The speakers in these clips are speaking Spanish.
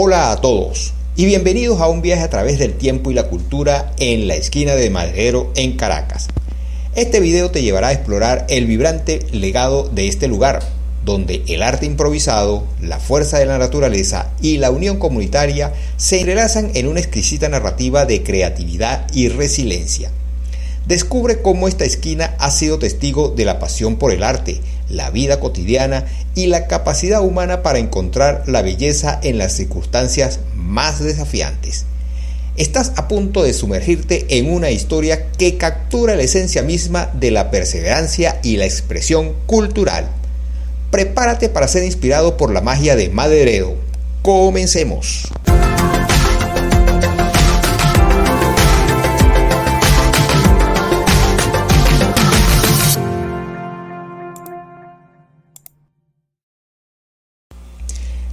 Hola a todos y bienvenidos a un viaje a través del tiempo y la cultura en la esquina de Madero en Caracas. Este video te llevará a explorar el vibrante legado de este lugar, donde el arte improvisado, la fuerza de la naturaleza y la unión comunitaria se entrelazan en una exquisita narrativa de creatividad y resiliencia. Descubre cómo esta esquina ha sido testigo de la pasión por el arte, la vida cotidiana y la capacidad humana para encontrar la belleza en las circunstancias más desafiantes. Estás a punto de sumergirte en una historia que captura la esencia misma de la perseverancia y la expresión cultural. Prepárate para ser inspirado por la magia de Madero. ¡Comencemos!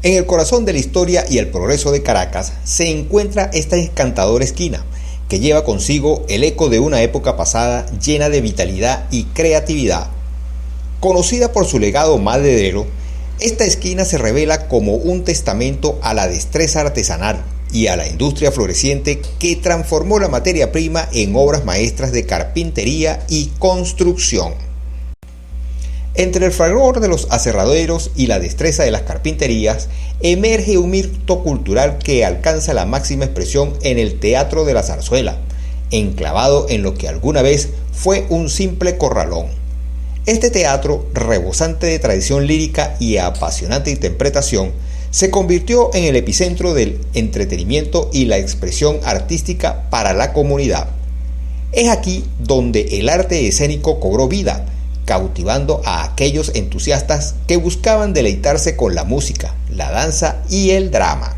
En el corazón de la historia y el progreso de Caracas se encuentra esta encantadora esquina, que lleva consigo el eco de una época pasada llena de vitalidad y creatividad. Conocida por su legado maderero, esta esquina se revela como un testamento a la destreza artesanal y a la industria floreciente que transformó la materia prima en obras maestras de carpintería y construcción. Entre el fragor de los aserraderos y la destreza de las carpinterías, emerge un mito cultural que alcanza la máxima expresión en el Teatro de la Zarzuela, enclavado en lo que alguna vez fue un simple corralón. Este teatro, rebosante de tradición lírica y apasionante interpretación, se convirtió en el epicentro del entretenimiento y la expresión artística para la comunidad. Es aquí donde el arte escénico cobró vida, cautivando a aquellos entusiastas que buscaban deleitarse con la música, la danza y el drama.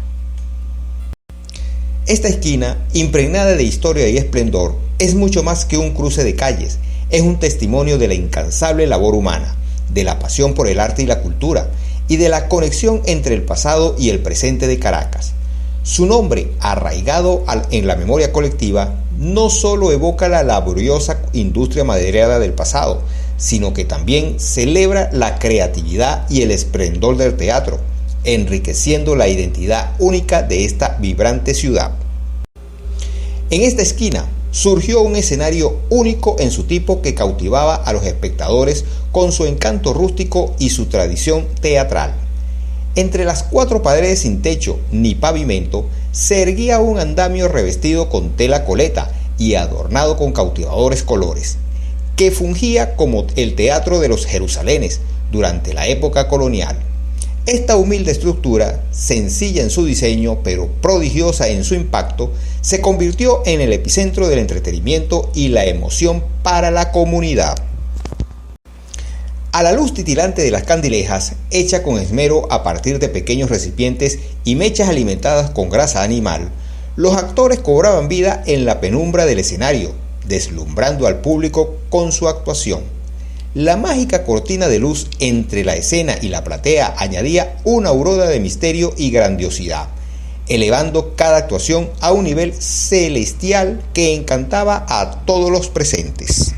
Esta esquina, impregnada de historia y esplendor, es mucho más que un cruce de calles, es un testimonio de la incansable labor humana, de la pasión por el arte y la cultura, y de la conexión entre el pasado y el presente de Caracas. Su nombre, arraigado en la memoria colectiva, no solo evoca la laboriosa industria maderera del pasado, sino que también celebra la creatividad y el esplendor del teatro, enriqueciendo la identidad única de esta vibrante ciudad. En esta esquina surgió un escenario único en su tipo que cautivaba a los espectadores con su encanto rústico y su tradición teatral. Entre las cuatro paredes sin techo ni pavimento se erguía un andamio revestido con tela coleta y adornado con cautivadores colores, que fungía como el teatro de los Jerusalenes durante la época colonial. Esta humilde estructura, sencilla en su diseño pero prodigiosa en su impacto, se convirtió en el epicentro del entretenimiento y la emoción para la comunidad. A la luz titilante de las candilejas, hecha con esmero a partir de pequeños recipientes y mechas alimentadas con grasa animal, los actores cobraban vida en la penumbra del escenario, deslumbrando al público con su actuación. La mágica cortina de luz entre la escena y la platea añadía una aurora de misterio y grandiosidad, elevando cada actuación a un nivel celestial que encantaba a todos los presentes.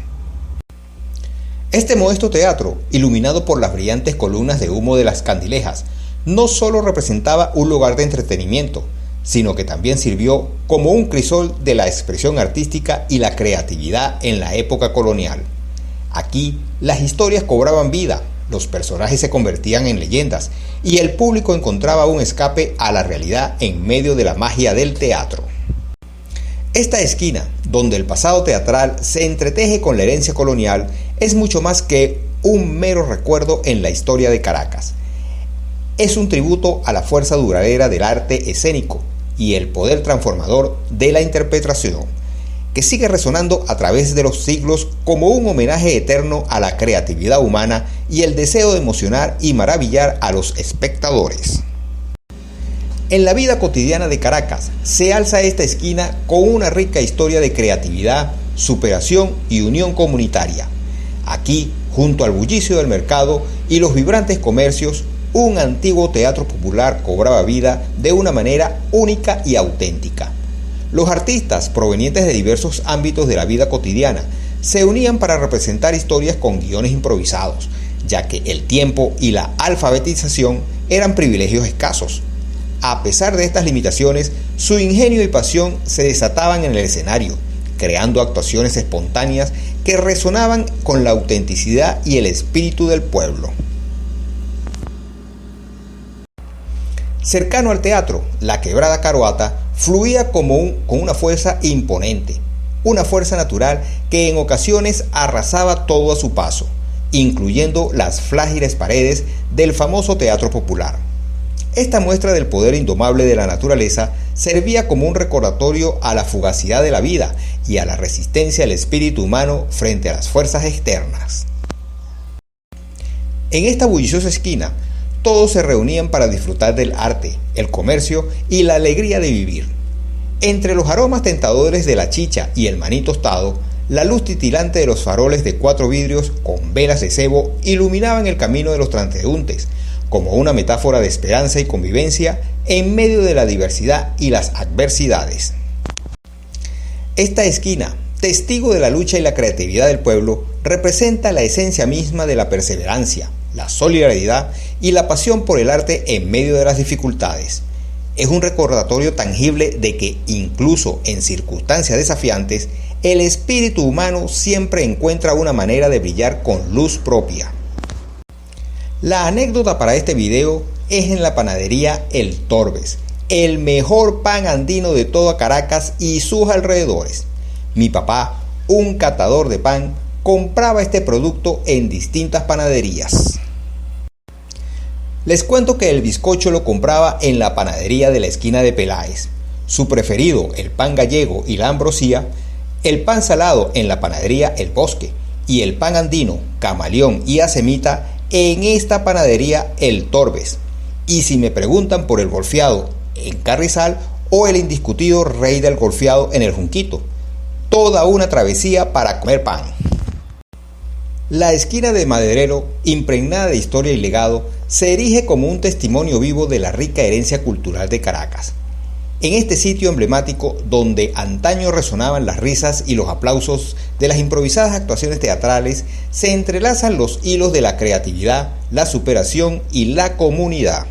Este modesto teatro, iluminado por las brillantes columnas de humo de las candilejas, no solo representaba un lugar de entretenimiento, sino que también sirvió como un crisol de la expresión artística y la creatividad en la época colonial. Aquí, las historias cobraban vida, los personajes se convertían en leyendas y el público encontraba un escape a la realidad en medio de la magia del teatro. Esta esquina, donde el pasado teatral se entreteje con la herencia colonial, es mucho más que un mero recuerdo en la historia de Caracas. Es un tributo a la fuerza duradera del arte escénico y el poder transformador de la interpretación, que sigue resonando a través de los siglos como un homenaje eterno a la creatividad humana y el deseo de emocionar y maravillar a los espectadores. En la vida cotidiana de Caracas se alza esta esquina con una rica historia de creatividad, superación y unión comunitaria. Aquí, junto al bullicio del mercado y los vibrantes comercios, un antiguo teatro popular cobraba vida de una manera única y auténtica. Los artistas provenientes de diversos ámbitos de la vida cotidiana se unían para representar historias con guiones improvisados, ya que el tiempo y la alfabetización eran privilegios escasos. A pesar de estas limitaciones, su ingenio y pasión se desataban en el escenario, creando actuaciones espontáneas que resonaban con la autenticidad y el espíritu del pueblo. Cercano al teatro, la Quebrada Caruata fluía con una fuerza imponente, una fuerza natural que en ocasiones arrasaba todo a su paso, incluyendo las frágiles paredes del famoso Teatro Popular. Esta muestra del poder indomable de la naturaleza servía como un recordatorio a la fugacidad de la vida y a la resistencia del espíritu humano frente a las fuerzas externas. En esta bulliciosa esquina, todos se reunían para disfrutar del arte, el comercio y la alegría de vivir. Entre los aromas tentadores de la chicha y el maní tostado, la luz titilante de los faroles de 4 vidrios con velas de cebo iluminaban el camino de los transeúntes, como una metáfora de esperanza y convivencia en medio de la diversidad y las adversidades. Esta esquina, testigo de la lucha y la creatividad del pueblo, representa la esencia misma de la perseverancia, la solidaridad y la pasión por el arte en medio de las dificultades. Es un recordatorio tangible de que, incluso en circunstancias desafiantes, el espíritu humano siempre encuentra una manera de brillar con luz propia. La anécdota para este video es en la panadería El Torbes, el mejor pan andino de toda Caracas y sus alrededores. Mi papá, un catador de pan, compraba este producto en distintas panaderías. Les cuento que el bizcocho lo compraba en la panadería de la esquina de Peláez, su preferido, el pan gallego y la ambrosía, el pan salado en la panadería El Bosque y el pan andino, camaleón y acemita en esta panadería El Torbes. Y si me preguntan por el golfeado en Carrizal o el indiscutido rey del golfeado en el Junquito, toda una travesía para comer pan. La esquina de Maderero, impregnada de historia y legado, se erige como un testimonio vivo de la rica herencia cultural de Caracas. En este sitio emblemático, donde antaño resonaban las risas y los aplausos de las improvisadas actuaciones teatrales, se entrelazan los hilos de la creatividad, la superación y la comunidad.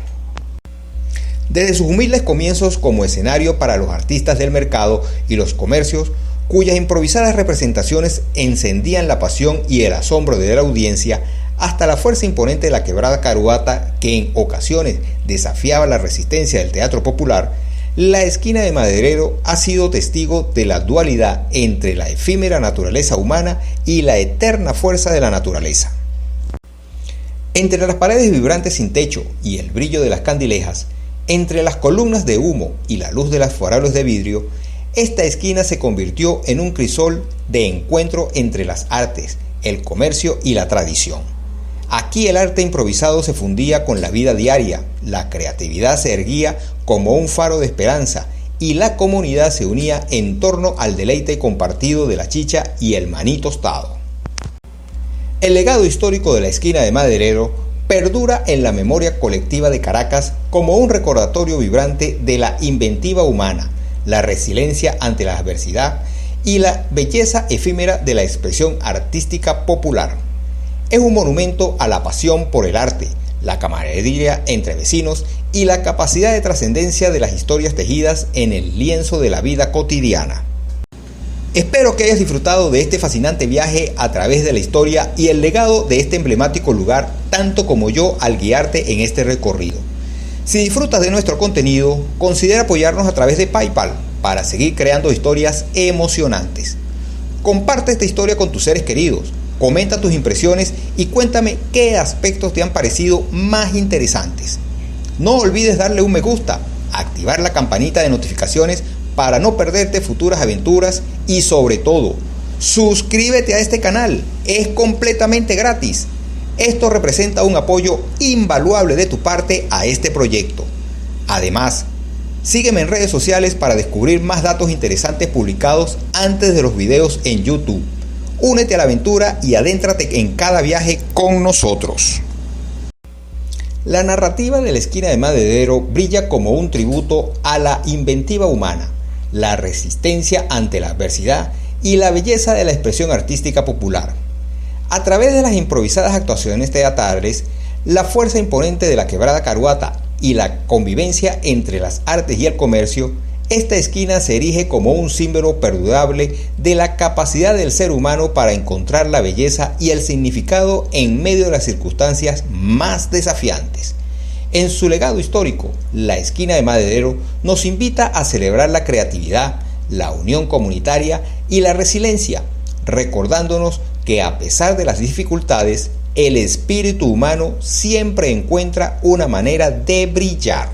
Desde sus humildes comienzos como escenario para los artistas del mercado y los comercios, cuyas improvisadas representaciones encendían la pasión y el asombro de la audiencia, hasta la fuerza imponente de la Quebrada Caruata, que en ocasiones desafiaba la resistencia del teatro popular, la esquina de Maderero ha sido testigo de la dualidad entre la efímera naturaleza humana y la eterna fuerza de la naturaleza. Entre las paredes vibrantes sin techo y el brillo de las candilejas, entre las columnas de humo y la luz de las faroles de vidrio, esta esquina se convirtió en un crisol de encuentro entre las artes, el comercio y la tradición. Aquí el arte improvisado se fundía con la vida diaria, la creatividad se erguía como un faro de esperanza y la comunidad se unía en torno al deleite compartido de la chicha y el maní tostado. El legado histórico de la esquina de Maderero perdura en la memoria colectiva de Caracas como un recordatorio vibrante de la inventiva humana, la resiliencia ante la adversidad y la belleza efímera de la expresión artística popular. Es un monumento a la pasión por el arte, la camaradería entre vecinos y la capacidad de trascendencia de las historias tejidas en el lienzo de la vida cotidiana. Espero que hayas disfrutado de este fascinante viaje a través de la historia y el legado de este emblemático lugar, tanto como yo al guiarte en este recorrido. Si disfrutas de nuestro contenido, considera apoyarnos a través de PayPal para seguir creando historias emocionantes. Comparte esta historia con tus seres queridos, comenta tus impresiones y cuéntame qué aspectos te han parecido más interesantes. No olvides darle un me gusta, activar la campanita de notificaciones para no perderte futuras aventuras y sobre todo, suscríbete a este canal, es completamente gratis. Esto representa un apoyo invaluable de tu parte a este proyecto. Además, sígueme en redes sociales para descubrir más datos interesantes publicados antes de los videos en YouTube. Únete a la aventura y adéntrate en cada viaje con nosotros. La narrativa de la esquina de Maderero brilla como un tributo a la inventiva humana, la resistencia ante la adversidad y la belleza de la expresión artística popular. A través de las improvisadas actuaciones teatrales, la fuerza imponente de la Quebrada Caruata y la convivencia entre las artes y el comercio, esta esquina se erige como un símbolo perdurable de la capacidad del ser humano para encontrar la belleza y el significado en medio de las circunstancias más desafiantes. En su legado histórico, la esquina de Madero nos invita a celebrar la creatividad, la unión comunitaria y la resiliencia, recordándonos que a pesar de las dificultades, el espíritu humano siempre encuentra una manera de brillar.